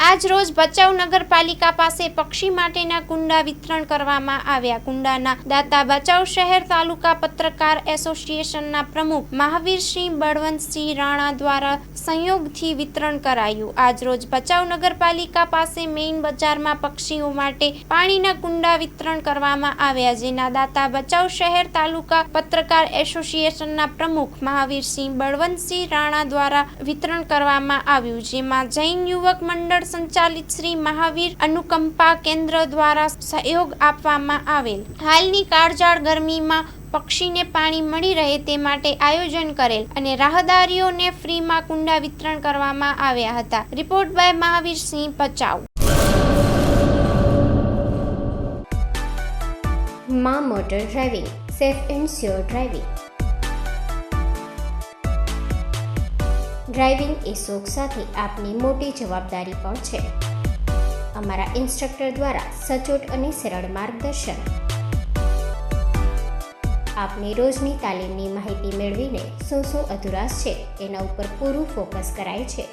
આજ રોજ ભચાઉ નગરપાલિકા પાસે પક્ષી માટેના કુંડા વિતરણ કરવામાં આવ્યા. કુંડાના દાતા ભચાઉ શહેર તાલુકા પત્રકાર એસોસિએશનના પ્રમુખ મહાવીરસિંહ બળવંતસિંહ રાણા દ્વારા સંયોગથી વિતરણ કરાયું. આજ રોજ ભચાઉ નગરપાલિકા પાસે મેઇન બજારમાં પક્ષીઓ માટે પાણીના કુંડા વિતરણ કરવામાં આવ્યા, જેના દાતા ભચાઉ શહેર તાલુકા પત્રકાર એસોસિએશનના પ્રમુખ મહાવીરસિંહ બળવંતસિંહ રાણા દ્વારા વિતરણ કરવામાં આવ્યું, જેમાં જૈન યુવક મંડળ સંચાલિત શ્રી મહાવીર અનુકંપા કેન્દ્ર દ્વારા સહયોગ આપવામાં આવેલ. હાલની કાળઝાળ ગરમીમાં પક્ષીને પાણી મળી રહે તે માટે આયોજન કરેલ અને રાહદારીઓને ફ્રીમાં કુંડા વિતરણ કરવામાં આવ્યા હતા. Report by Mahavirsinh, Bhachau. માં motor driving, safe and sure driving. Driving એ શોખ સાથે આપની મોટી જવાબદારી પણ છે. અમારા ઇન્સ્ટ્રક્ટર દ્વારા સચોટ અને સરળ માર્ગદર્શન. આપની રોજની તાલીમની માહિતી મેળવીને શું અધુરાશ છે તેના ઉપર પૂરું ફોકસ કરાય છે.